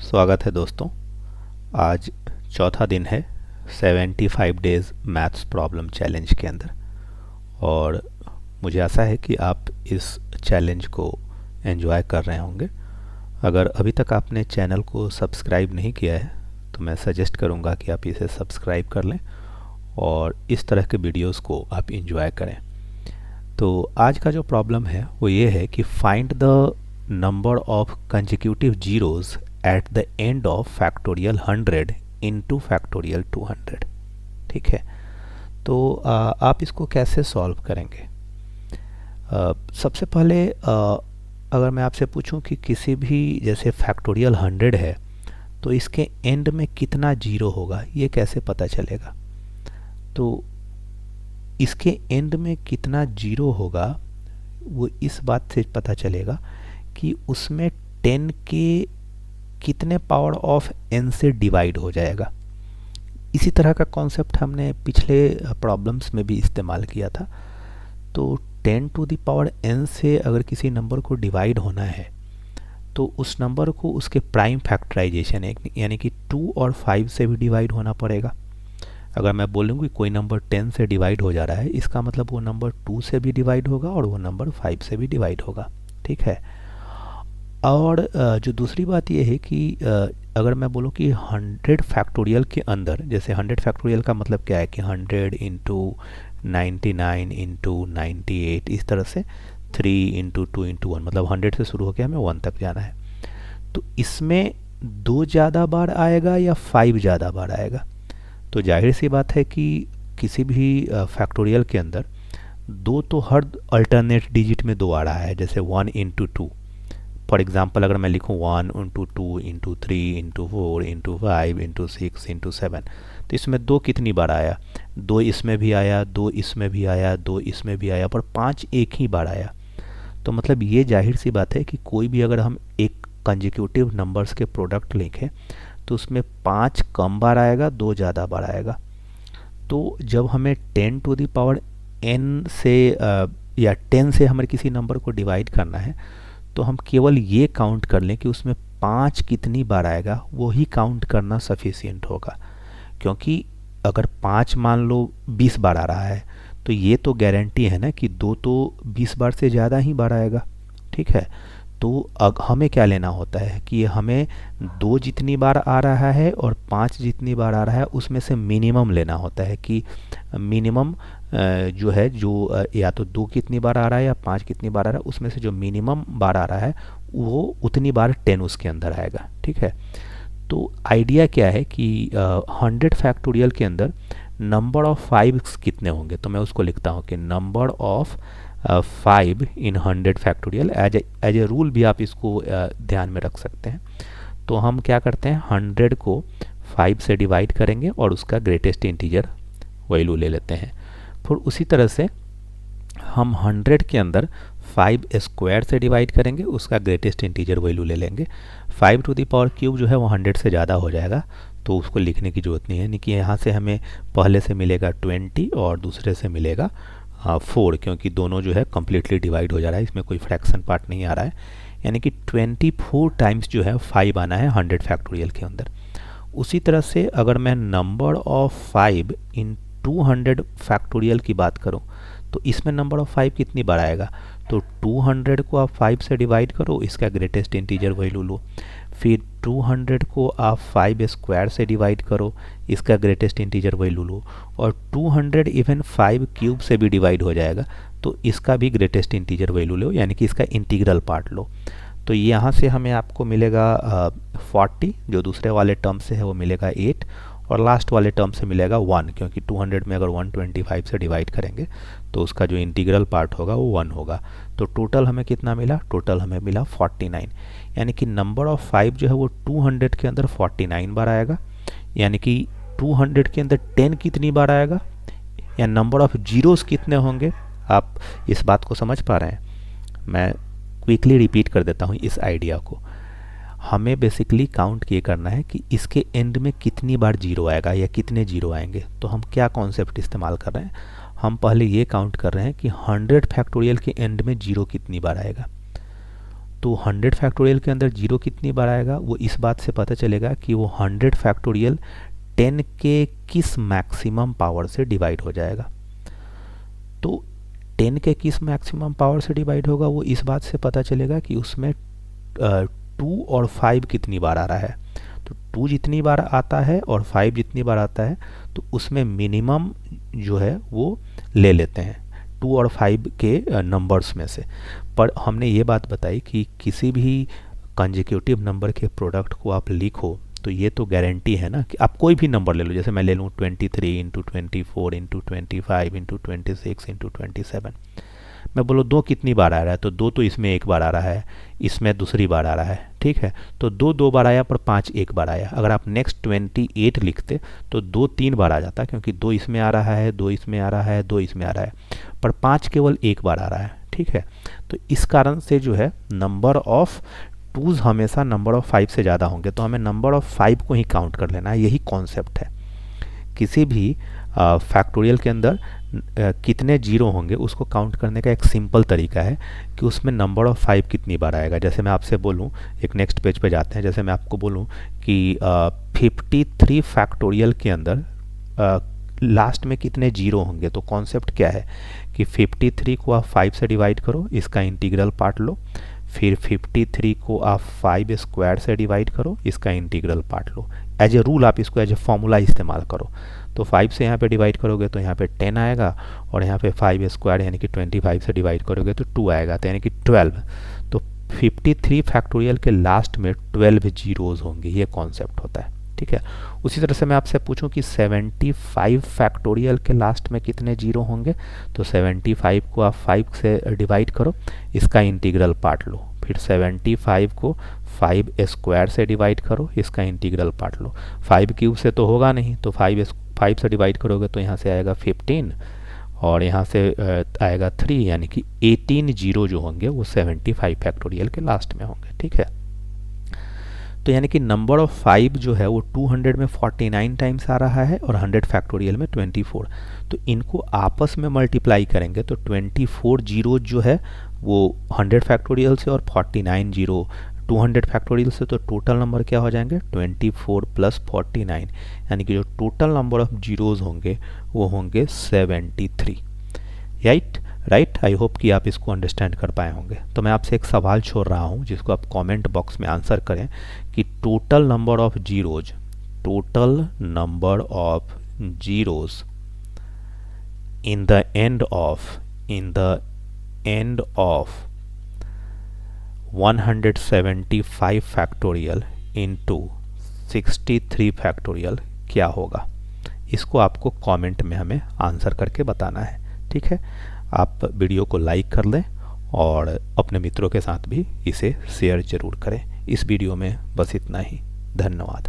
स्वागत है दोस्तों। आज चौथा दिन है 75 डेज़ मैथ्स प्रॉब्लम चैलेंज के अंदर, और मुझे आशा है कि आप इस चैलेंज को एंजॉय कर रहे होंगे। अगर अभी तक आपने चैनल को सब्सक्राइब नहीं किया है तो मैं सजेस्ट करूंगा कि आप इसे सब्सक्राइब कर लें और इस तरह के वीडियोस को आप एंजॉय करें। तो आज का जो प्रॉब्लम है वो ये है कि find the number of consecutive zeros at the end of factorial 100 into factorial 200। ठीक है, तो आप इसको कैसे सॉल्व करेंगे? सबसे पहले अगर मैं आपसे पूछूं कि किसी भी जैसे फैक्टोरियल 100 है तो इसके एंड में कितना जीरो होगा, ये कैसे पता चलेगा? तो इसके एंड में कितना जीरो होगा वो इस बात से पता चलेगा कि उसमें 10 के कितने पावर ऑफ n से डिवाइड हो जाएगा। इसी तरह का कॉन्सेप्ट हमने पिछले प्रॉब्लम्स में भी इस्तेमाल किया था। तो 10 टू द पावर n से अगर किसी नंबर को डिवाइड होना है तो उस नंबर को उसके प्राइम फैक्टराइजेशन यानी कि 2 और 5 से भी डिवाइड होना पड़ेगा। अगर मैं बोलूँ कि कोई नंबर 10 से डिवाइड हो जा रहा है, इसका मतलब वो नंबर 2 से भी डिवाइड होगा और वो नंबर 5 से भी डिवाइड होगा। ठीक है, और जो दूसरी बात ये है कि अगर मैं बोलूँ कि 100 फैक्टोरियल के अंदर, जैसे 100 फैक्टोरियल का मतलब क्या है कि 100 इंटू 99 इंटू 98, इस तरह से 3 इंटू 2 इंटू 1, मतलब 100 से शुरू होकर हमें 1 तक जाना है। तो इसमें 2 ज़्यादा बार आएगा या 5 ज़्यादा बार आएगा? तो जाहिर सी बात है कि किसी भी फैक्टोरियल के अंदर 2 तो हर अल्टरनेट डिजिट में 2 आ रहा है, जैसे 1 इंटू 2। फॉर एग्जाम्पल अगर मैं लिखूँ 1 into 2 into 3 into 4 into 5 into 6 into 7, तो इसमें 2 कितनी बार आया? 2 इसमें भी आया, 2 इसमें भी आया, 2 इसमें भी आया, पर 5 एक ही बार आया। तो मतलब ये जाहिर सी बात है कि कोई भी अगर हम एक कंसेक्यूटिव नंबर्स के प्रोडक्ट लिखें तो उसमें 5 कम बार आएगा, 2 ज़्यादा बार आएगा। तो जब हमें 10 टू द पावर n से या 10 से हमें किसी नंबर को डिवाइड करना है तो हम केवल ये काउंट कर लें कि उसमें 5 कितनी बार आएगा, वो ही काउंट करना सफिशिएंट होगा। क्योंकि अगर 5 मान लो 20 बार आ रहा है तो ये तो गारंटी है ना कि 2 तो 20 बार से ज़्यादा ही बार आएगा। ठीक है, तो हमें क्या लेना होता है कि हमें 2 जितनी बार आ रहा है और 5 जितनी बार आ रहा है उसमें से मिनिमम लेना होता है कि मिनिमम जो है, जो या तो 2 कितनी बार आ रहा है या 5 कितनी बार आ रहा है, उसमें से जो मिनिमम बार आ रहा है वो उतनी बार 10 उसके अंदर आएगा। ठीक है, तो आइडिया क्या है कि 100 फैक्टोरियल के अंदर नंबर ऑफ 5 कितने होंगे, तो मैं उसको लिखता हूँ कि number of 5 in 100 factorial. As a rule भी आप इसको ध्यान में रख सकते हैं। तो हम क्या करते हैं, 100 को 5 से डिवाइड करेंगे और उसका ग्रेटेस्ट इंटीजर वैल्यू ले लेते हैं। फिर उसी तरह से हम 100 के अंदर 5 स्क्वायर से डिवाइड करेंगे, उसका ग्रेटेस्ट इंटीजर वैल्यू ले लेंगे। 5 टू द पावर क्यूब जो है वो 100 से ज़्यादा हो जाएगा, तो उसको लिखने की ज़रूरत नहीं है। यानी कि यहाँ से हमें पहले से मिलेगा 20 और दूसरे से मिलेगा 4, क्योंकि दोनों जो है कम्प्लीटली डिवाइड हो जा रहा है, इसमें कोई फ्रैक्शन पार्ट नहीं आ रहा है। यानी कि 24 टाइम्स जो है 5 आना है 100 फैक्टोरियल के अंदर। उसी तरह से अगर मैं नंबर ऑफ 5 इन 200 फैक्टोरियल की बात करूं तो इसमें नंबर ऑफ 5 कितनी बार आएगा? तो 200 को आप 5 से डिवाइड करो, इसका ग्रेटेस्ट इंटीजर वैल्यू लो। फिर 200 को आप 5 स्क्वायर से डिवाइड करो, इसका ग्रेटेस्ट इंटीजर वैल्यू लो। और 200 इवन 5 क्यूब से भी डिवाइड हो जाएगा, तो इसका भी ग्रेटेस्ट इंटीजर वैल्यू लो, यानी कि इसका इंटीग्रल पार्ट लो। तो यहाँ से हमें आपको मिलेगा 40, जो दूसरे वाले टर्म से है वो मिलेगा 8, और लास्ट वाले टर्म से मिलेगा 1, क्योंकि 200 में अगर 125 से डिवाइड करेंगे तो उसका जो इंटीग्रल पार्ट होगा वो 1 होगा। तो टोटल हमें कितना मिला? टोटल हमें मिला 49। यानी कि नंबर ऑफ 5 जो है वो 200 के अंदर 49 बार आएगा। यानी कि 200 के अंदर 10 कितनी बार आएगा, या नंबर ऑफ जीरोस कितने होंगे? आप इस बात को समझ पा रहे हैं? मैं क्विकली रिपीट कर देता हूँ इस आइडिया को। हमें बेसिकली काउंट ये करना है कि इसके एंड में कितनी बार जीरो आएगा या कितने जीरो आएंगे। तो हम क्या कॉन्सेप्ट इस्तेमाल कर रहे हैं, हम पहले ये काउंट कर रहे हैं कि 100 फैक्टोरियल के एंड में जीरो कितनी बार आएगा। तो 100 फैक्टोरियल के अंदर जीरो कितनी बार आएगा वो इस बात से पता चलेगा कि वो 100 फैक्टोरियल 10 के किस मैक्सिमम पावर से डिवाइड हो जाएगा। तो 10 के किस मैक्सिमम पावर से डिवाइड होगा वो इस बात से पता चलेगा कि उसमें 2 और 5 कितनी बार आ रहा है। तो 2 जितनी बार आता है और 5 जितनी बार आता है तो उसमें मिनिमम जो है वो ले लेते हैं 2 और 5 के नंबर्स में से। पर हमने ये बात बताई कि किसी भी कंसेक्यूटिव नंबर के प्रोडक्ट को आप लिखो तो ये तो गारंटी है ना कि आप कोई भी नंबर ले लो, जैसे मैं ले लूँ 23 इंटू 24 इंटू 25 इंटू 26 इंटू 27। मैं बोलो 2 कितनी बार आ रहा है, तो 2 तो इसमें एक बार आ रहा है, इसमें दूसरी बार आ रहा है, ठीक है। तो 2 2 बार आया पर 5 एक बार आया। अगर आप नेक्स्ट 28 लिखते तो 2 3 बार आ जाता, क्योंकि 2 इसमें आ रहा है, 2 इसमें आ रहा है, 2 इसमें आ रहा है, पर 5 केवल एक बार आ रहा है, ठीक है। तो इस कारण से जो है नंबर ऑफ टूज़ हमेशा नंबर ऑफ 5 से ज़्यादा होंगे, तो हमें नंबर ऑफ 5 को ही काउंट कर लेना है। यही कॉन्सेप्ट है। किसी भी फैक्टोरियल के अंदर कितने जीरो होंगे उसको काउंट करने का एक सिंपल तरीका है कि उसमें नंबर ऑफ 5 कितनी बार आएगा। जैसे मैं आपसे बोलूं, एक नेक्स्ट पेज पे जाते हैं, जैसे मैं आपको बोलूं कि 53 फैक्टोरियल के अंदर लास्ट में कितने जीरो होंगे, तो कॉन्सेप्ट क्या है कि 53 को आप 5 से डिवाइड करो, इसका इंटीग्रल पार्ट लो, फिर 53 को आप 5 स्क्वायर से डिवाइड करो, इसका इंटीग्रल पार्ट लो। एज ए रूल आप इसको एज ए फॉर्मूला इस्तेमाल करो। तो 5 से यहाँ पे डिवाइड करोगे तो यहाँ पे 10 आएगा, और यहाँ पे 5 स्क्वायर यानी कि 25 से डिवाइड करोगे तो 2 आएगा, तो यानी कि 12। तो 53 फैक्टोरियल के लास्ट में 12 जीरोज़ होंगे, ये कॉन्सेप्ट होता है, ठीक है। उसी तरह से मैं आपसे पूछूं कि 75 फैक्टोरियल के लास्ट में कितने जीरो होंगे, तो 75 को आप 5 से डिवाइड करो, इसका इंटीग्रल पार्ट लो, फिर 75 को 5 स्क्वायर से डिवाइड करो, इसका इंटीग्रल पार्ट लो। 5 क्यूब से तो होगा नहीं, तो 5 से डिवाइड करोगे तो यहाँ से आएगा 15 और यहाँ से आएगा 3, यानी कि 18 जीरो जो होंगे वो 75 फैक्टोरियल के लास्ट में होंगे, ठीक है। तो यानी कि नंबर ऑफ 5 जो है वो 200 में 49 टाइम्स आ रहा है और 100 फैक्टोरियल में 24। तो इनको आपस में मल्टीप्लाई करेंगे तो 24 जीरो जो है वो 100 फैक्टोरियल से और 49 जीरो 200 फैक्टोरियल से, तो टोटल नंबर क्या हो जाएंगे 24 प्लस 49, यानी कि जो टोटल नंबर ऑफ जीरोज़ होंगे वो होंगे 73। राइट। आई होप कि आप इसको अंडरस्टैंड कर पाए होंगे। तो मैं आपसे एक सवाल छोड़ रहा हूँ जिसको आप कमेंट बॉक्स में आंसर करें कि total number of zeros in the end of 175 factorial into 63 factorial क्या होगा। इसको आपको कमेंट में हमें आंसर करके बताना है, ठीक है। आप वीडियो को लाइक कर लें और अपने मित्रों के साथ भी इसे शेयर ज़रूर करें। इस वीडियो में बस इतना ही। धन्यवाद।